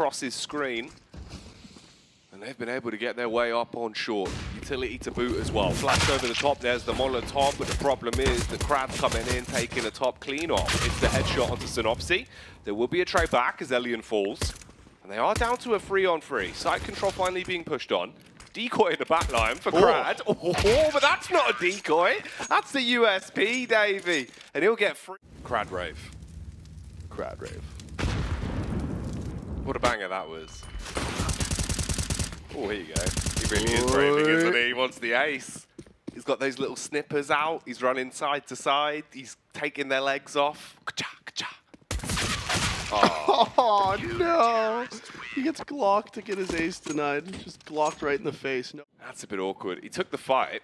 across his screen. And they've been able to get their way up on short. Utility to boot as well. Flash over the top, there's the Molotov, but the problem is the Crab's coming in, taking a top clean off. It's the headshot onto Synopsy. There will be a trade back as Elian falls. And they are down to a 3-on-3. Side control finally being pushed on. Decoy in the back line for Crad. Oh, but that's not a decoy. That's the USP, Davey. And he'll get free. Crad Rave. Crad Rave. What a banger that was. Oh, here you go. He really is raving, isn't he? He wants the ace. He's got those little snippers out. He's running side to side. He's taking their legs off. Oh, no. He gets Glock to get his ace denied. Just Glocked right in the face. No. That's a bit awkward. He took the fight.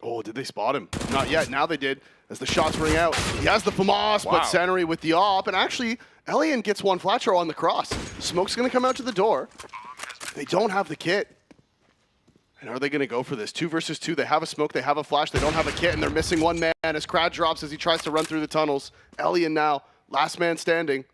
Oh, did they spot him? Not yet. Now they did. As the shots ring out, he has the FAMAS, but Centery with the op. And actually, Elian gets one flat throw on the cross. Smoke's going to come out to the door. They don't have the kit. And are they going to go for this? 2 versus 2. They have a smoke. They have a flash. They don't have a kit, and they're missing one man as Crad drops as he tries to run through the tunnels. Elian now, last man standing.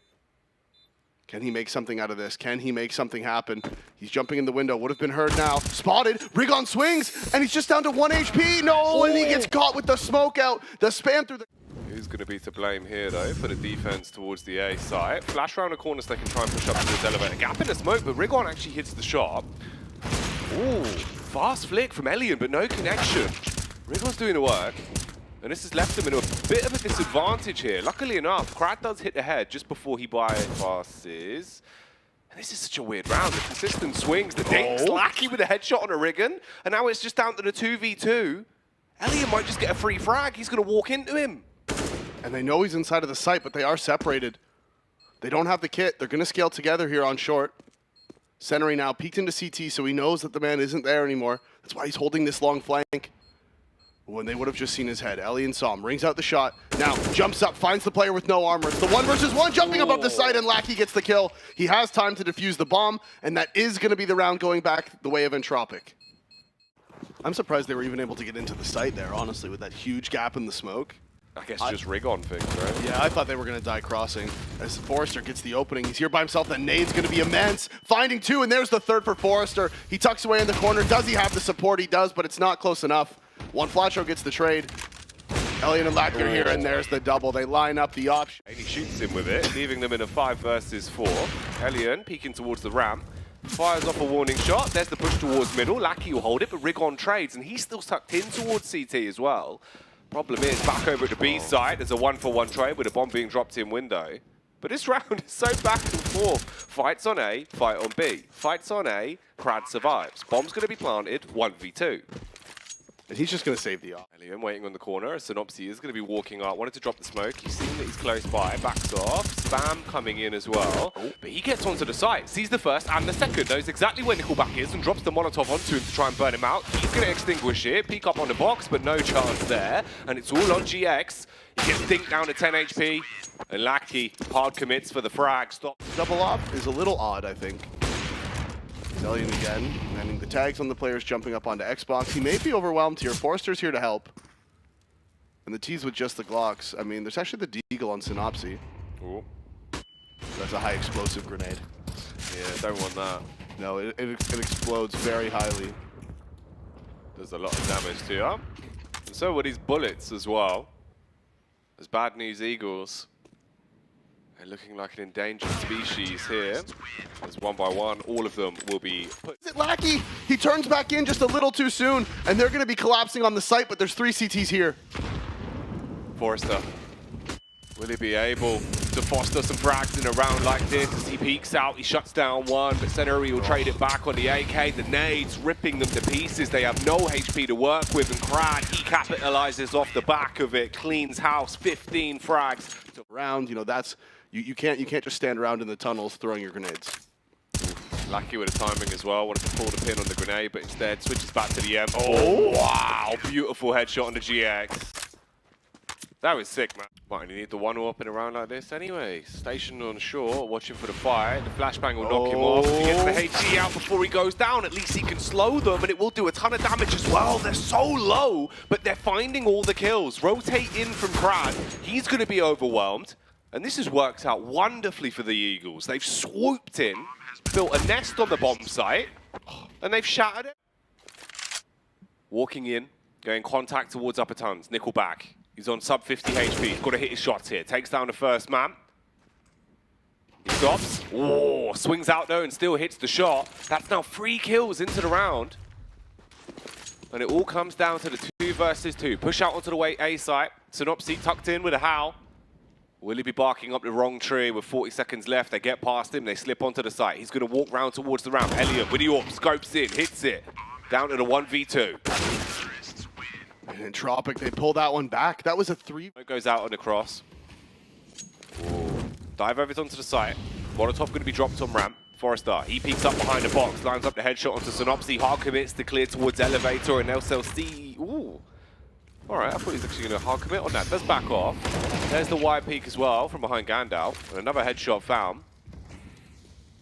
Can he make something out of this? Can he make something happen? He's jumping in the window. Would have been heard now. Spotted. Rigon swings, and he's just down to 1 HP. No, and he gets caught with the smoke out. The spam through the... Who's going to be to blame here, though, for the defense towards the A site? Flash around the corner so they can try and push up towards elevator. Gap in the smoke, but Rigon actually hits the shot. Ooh, fast flick from Elian, but no connection. Rigon's doing the work. And this has left him in a bit of a disadvantage here. Luckily enough, Crad does hit the head just before he bypasses. And this is such a weird round. The consistent swings, the dinks, Lackey with a headshot on a Rigon. And now it's just down to the 2v2. Elian might just get a free frag. He's going to walk into him. And they know he's inside of the site, but they are separated. They don't have the kit. They're going to scale together here on short. Centery now peeked into CT, so he knows that the man isn't there anymore. That's why he's holding this long flank. When they would have just seen his head. Elian saw him, rings out the shot. Now jumps up, finds the player with no armor. It's the 1 versus 1 jumping above the site, and Lackey gets the kill. He has time to defuse the bomb, and that is going to be the round going back the way of Entropiq. I'm surprised they were even able to get into the site there, honestly, with that huge gap in the smoke. I guess just Rigon things, right? Yeah, I thought they were going to die crossing. As Forrester gets the opening, he's here by himself. That nade's going to be immense. Finding 2, and there's the 3rd for Forrester. He tucks away in the corner. Does he have the support? He does, but it's not close enough. One flash throw gets the trade. Elian and Lack are here, and there's the double. They line up the option. And he shoots him with it, leaving them in a 5 versus 4. Elian peeking towards the ramp. Fires off a warning shot. There's the push towards middle. Lackey will hold it, but Rigon trades, and he's still tucked in towards CT as well. Problem is, back over at the B side, there's a 1-for-1 trade with a bomb being dropped in window. But this round is so back and forth. Fights on A, fight on B. Fights on A, Crad survives. Bomb's going to be planted, 1v2. And he's just going to save the op. Elian waiting on the corner. Synopsy is going to be walking up. Wanted to drop the smoke. He's seen that he's close by. Backs off. Spam coming in as well. But he gets onto the site. Sees the first and the second. Knows exactly where Nickelback is and drops the Molotov onto him to try and burn him out. He's going to extinguish it. Peek up on the box, but no chance there. And it's all on GX. He gets dinked down to 10 HP. And Lackey hard commits for the frag. Stop. Double op is a little odd, I think. Elian again, landing the tags on the players, jumping up onto Xbox. He may be overwhelmed here. Forrester's here to help. And the T's with just the Glocks. I mean, there's actually the Deagle on Synopsy. Ooh. That's a high explosive grenade. Yeah, don't want that. No, it explodes very highly. Does a lot of damage to you. And so were these bullets as well. There's bad news Eagles. They're looking like an endangered species here. As 1 by 1, all of them will be put. Is it Lackey? He turns back in just a little too soon, and they're going to be collapsing on the site, but there's 3 CTs here. Forrester, will he be able to foster some frags in a round like this? As he peeks out, he shuts down one, but Centery will trade it back on the AK. The nades ripping them to pieces. They have no HP to work with, and Crad, he capitalizes off the back of it, cleans house, 15 frags. Round, you know, that's... You can't just stand around in the tunnels throwing your grenades. Lucky with the timing as well. Wanted to pull the pin on the grenade, but instead switches back to the M. Oh, wow. Beautiful headshot on the GX. That was sick, man. Might only need the 1-up in a round like this anyway. Stationed on shore, watching for the fight. The flashbang will knock him off. If he gets the HE out before he goes down, at least he can slow them, and it will do a ton of damage as well. They're so low, but they're finding all the kills. Rotate in from Crad. He's going to be overwhelmed. And this has worked out wonderfully for the Eagles. They've swooped in, built a nest on the bomb site, and they've shattered it. Walking in, going contact towards upper tunnels. Nickelback. He's on sub 50 HP. He's got to hit his shots here. Takes down the first man. He stops. Oh, swings out though and still hits the shot. That's now 3 kills into the round. And it all comes down to the 2 versus 2. Push out onto the A site. Synopsy tucked in with a howl. Will he be barking up the wrong tree with 40 seconds left? They get past him, they slip onto the site. He's going to walk round towards the ramp. Elliot with the AWP, scopes in, hits it. Down to the 1v2. And Entropiq, they pull that one back. That was a 3. It goes out on the cross. Ooh. Dive over onto the site. Molotov going to be dropped on ramp. Forrester, he peeks up behind the box, lines up the headshot onto Synopsy. Hard commits to clear towards Elevator and LCLC. Ooh. Alright, I thought he was actually going to hard commit on that. Does back off. There's the wide peek as well from behind Gandalf. And another headshot found.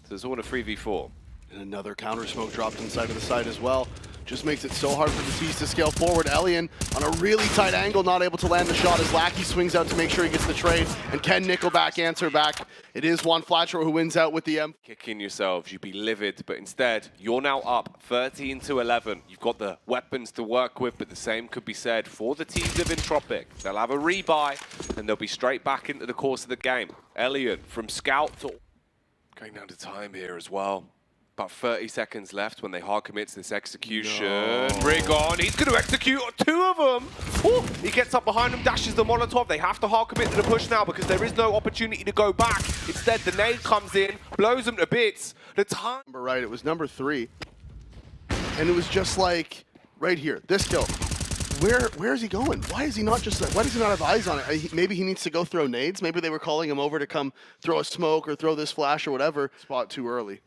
So it's all in a 3v4. And another counter smoke dropped inside of the site as well. Just makes it so hard for the T's to scale forward. Elian on a really tight angle, not able to land the shot as Lackey swings out to make sure he gets the trade. And can Nickelback answer back? It is Juan Flatcher who wins out with the M. Kicking yourselves, you'd be livid, but instead, you're now up 13-11. You've got the weapons to work with, but the same could be said for the teams of Entropiq. They'll have a rebuy, and they'll be straight back into the course of the game. Elian, from scout to... Going down to time here as well. About 30 seconds left when they hard commit to this execution. No. Rig on, he's going to execute 2 of them. Ooh, he gets up behind them, dashes the Molotov. They have to hard commit to the push now because there is no opportunity to go back. Instead, the nade comes in, blows them to bits. The time... Right, it was number 3. And it was just like, right here, this kill. Where is he going? Why is he not just, why does he not have eyes on it? Maybe he needs to go throw nades. Maybe they were calling him over to come throw a smoke or throw this flash or whatever. Spot too early.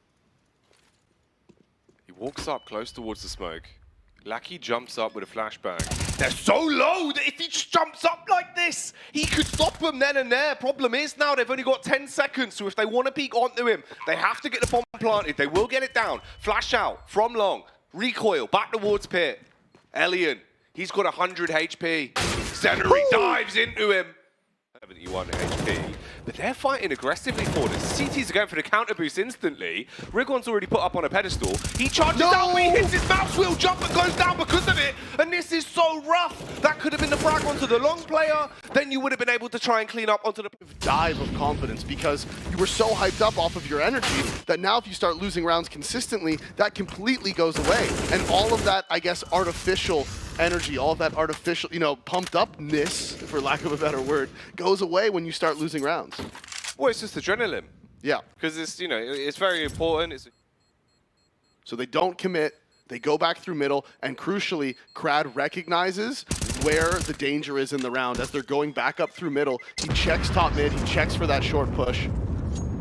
Walks up close towards the smoke. Lackey jumps up with a flashbang. They're so low that if he just jumps up like this, he could stop them then and there. Problem is now they've only got 10 seconds, so if they want to peek onto him, they have to get the bomb planted. They will get it down. Flash out from long. Recoil back towards pit. Elian, he's got 100 HP. Zenary dives into him. 71 HP. But they're fighting aggressively for this. CTs are going for the counter boost instantly. Rigon's already put up on a pedestal. He charges out, but he hits his mouse wheel jump and goes down because of it. And this is so rough. That could have been the frag onto the long player. Then you would have been able to try and clean up onto the dive of confidence because you were so hyped up off of your energy that now if you start losing rounds consistently, that completely goes away. And all of that, I guess, artificial energy, all of that artificial, pumped upness, for lack of a better word, goes away when you start losing rounds. Well, it's just adrenaline. Yeah. Because it's, it's very important. So they don't commit, they go back through middle, and crucially, Krad recognizes where the danger is in the round. As they're going back up through middle, he checks top mid, he checks for that short push,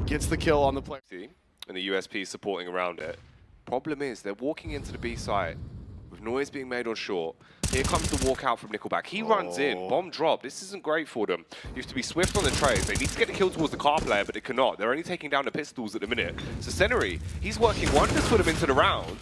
gets the kill on the player. And the USP supporting around it. Problem is, they're walking into the B site with noise being made on short. Here comes the walkout from Nickelback. He runs in, bomb drop. This isn't great for them. You have to be swift on the trades. They need to get the kill towards the car player, but they cannot. They're only taking down the pistols at the minute. So Zenary, he's working wonders for them into the round.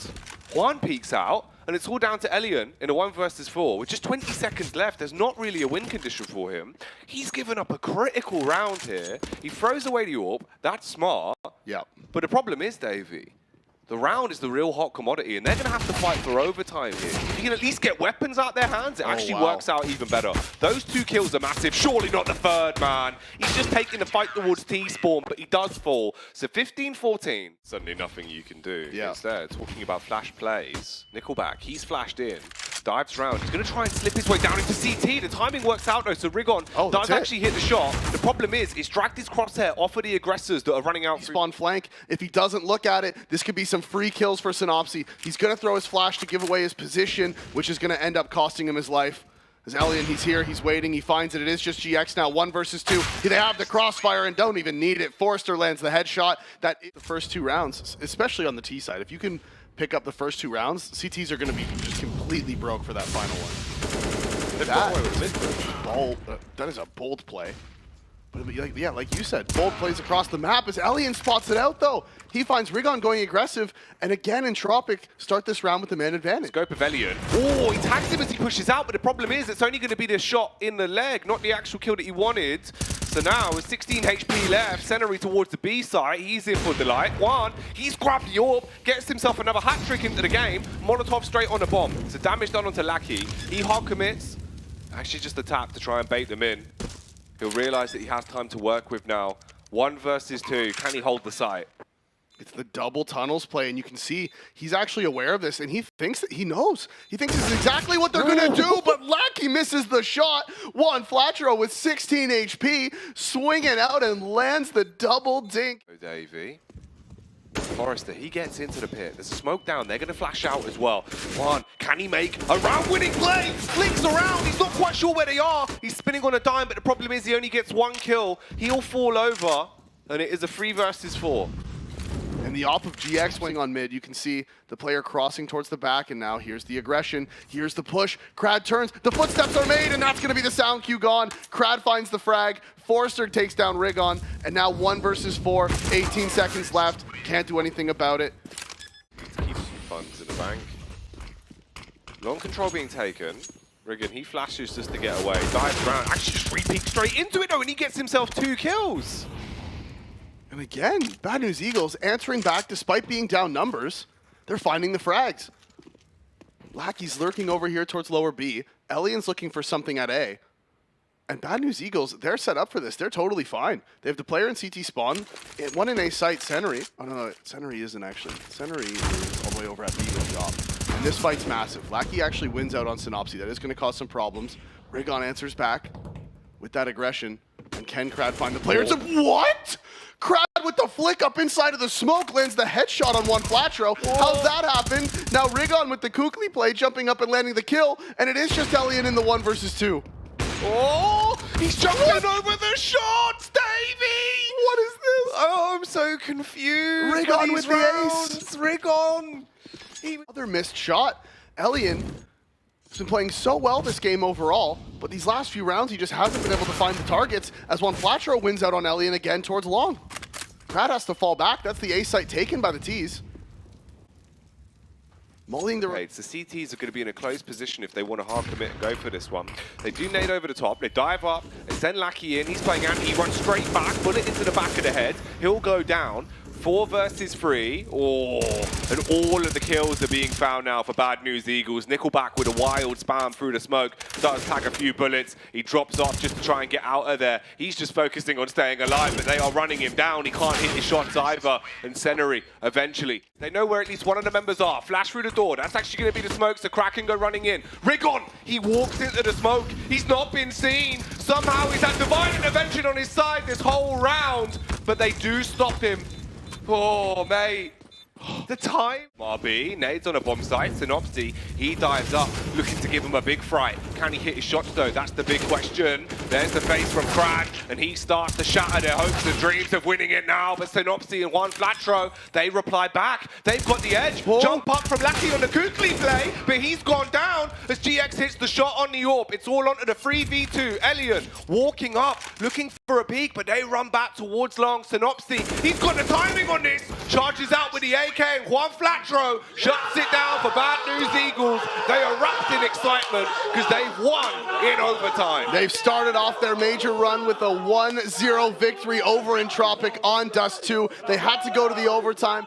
Juan peeks out, and it's all down to Elian in a 1 versus 4. With just 20 seconds left, there's not really a win condition for him. He's given up a critical round here. He throws away the AWP. That's smart. Yeah. But the problem is, Davey, the round is the real hot commodity, and they're going to have to fight for overtime here. If you can at least get weapons out their hands, it actually works out even better. Those 2 kills are massive. Surely not the third, man. He's just taking the fight towards T-spawn, but he does fall. So 15-14. Suddenly nothing you can do. Yeah. Instead, talking about flash plays. Nickelback, he's flashed in. Dives round. He's going to try and slip his way down into CT. The timing works out, though, so Rigon does actually hit the shot. The problem is, it's dragged his crosshair off of the aggressors that are running out. Spawn flank. If he doesn't look at it, this could be some free kills for Synopsy. He's going to throw his flash to give away his position, which is going to end up costing him his life. As Elian, he's here, he's waiting, he finds it. It is just GX now, 1 versus 2. They have the crossfire and don't even need it. Forrester lands the headshot. That is the first 2 rounds, especially on the T side. If you can pick up the first 2 rounds, CTs are going to be just completely broke for that final one. That is a bold play. But yeah, like you said, bold plays across the map as Elian spots it out, though. He finds Rigon going aggressive, and again, Entropiq start this round with the man advantage. Scope of Elian. Oh, he tags him as he pushes out, but the problem is it's only going to be the shot in the leg, not the actual kill that he wanted. So now, with 16 HP left, Senary towards the B side, he's in for Delight. One, he's grabbed the AWP, gets himself another hat trick into the game. Molotov straight on the bomb. So damage done onto Lackey. He hard commits. Actually just a tap to try and bait them in. He'll realize that he has time to work with now. 1 versus 2. Can he hold the site? It's the double tunnels play, and you can see he's actually aware of this, and he thinks that he knows. He thinks this is exactly what they're going to do, but Lackey misses the shot. One, Flatro with 16 HP, swinging out and lands the double dink. Davey. Forrester, he gets into the pit. There's a smoke down. They're going to flash out as well. One, can he make a round-winning play? Flicks around. He's not quite sure where they are. He's spinning on a dime, but the problem is he only gets 1 kill. He'll fall over, and it is a 3 versus 4. And the op of GX swing on mid, you can see the player crossing towards the back, and now here's the aggression, here's the push. Krad turns, the footsteps are made, and that's going to be the sound cue gone. Krad finds the frag, Forrester takes down Rigon, and now 1 versus 4, 18 seconds left. Can't do anything about it. Keep some funds in the bank. Long control being taken. Rigon, he flashes just to get away, dives around, actually just re-peeks straight into it though, and he gets himself 2 kills. And again, Bad News Eagles answering back despite being down numbers. They're finding the frags. Lackey's lurking over here towards lower B. Elian's looking for something at A. And Bad News Eagles, they're set up for this. They're totally fine. They have the player in CT spawn. One in A site, Senary. Oh no, Senary isn't actually. Senary is all the way over at B with the op. And this fight's massive. Lackey actually wins out on Synopsy. That is going to cause some problems. Rigon answers back with that aggression. And can Krad find the player? It's what? Krad with the flick up inside of the smoke lands the headshot on one Flatro. How's that happen? Now Rigon with the Kukli play, jumping up and landing the kill, and it is just Elian in the 1 versus 2. Oh, he's jumping over the shots, Davey! What is this? Oh, I'm so confused. Rigon with the ace. Rigon. Another missed shot. Elian has been playing so well this game overall, but these last few rounds he just hasn't been able to find the targets as one Flatro wins out on Elian again towards long. Krad has to fall back. That's the A site taken by the T's. Mulling the right. So CTs are going to be in a close position if they want to hard commit and go for this one. They do nade over the top. They dive up. They send Lackey in. He's playing anti. He runs straight back. Bullet into the back of the head. He'll go down. 4 versus 3. Oh, and all of the kills are being found now for Bad News Eagles. Nickelback with a wild spam through the smoke. Does tag a few bullets. He drops off just to try and get out of there. He's just focusing on staying alive, but they are running him down. He can't hit his shots either. And Senary, eventually, they know where at least one of the members are. Flash through the door. That's actually going to be the smoke, so Kraken go running in. Rigon, he walks into the smoke. He's not been seen. Somehow he's had divine intervention on his side this whole round, but they do stop him. Oh, mate. The time. RB, nades on a bomb site. Synopsy, he dives up, looking to give him a big fright. Can he hit his shots, though? That's the big question. There's the face from Krad, and he starts to shatter their hopes and dreams of winning it now. But Synopsy and one Flatro, they reply back. They've got the edge. Whoa. Jump up from Lackey on the Kukli play, but he's gone down as GX hits the shot on the AWP. It's all onto the 3v2. Elian walking up, looking for a peek, but they run back towards long. Synopsy, he's got the timing on this. Charges out with the AK, and Juan Flatro shuts it down for Bad News Eagles. They erupt in excitement because they've won in overtime. They've started off their major run with a 1-0 victory over Entropiq on Dust2. They had to go to the overtime.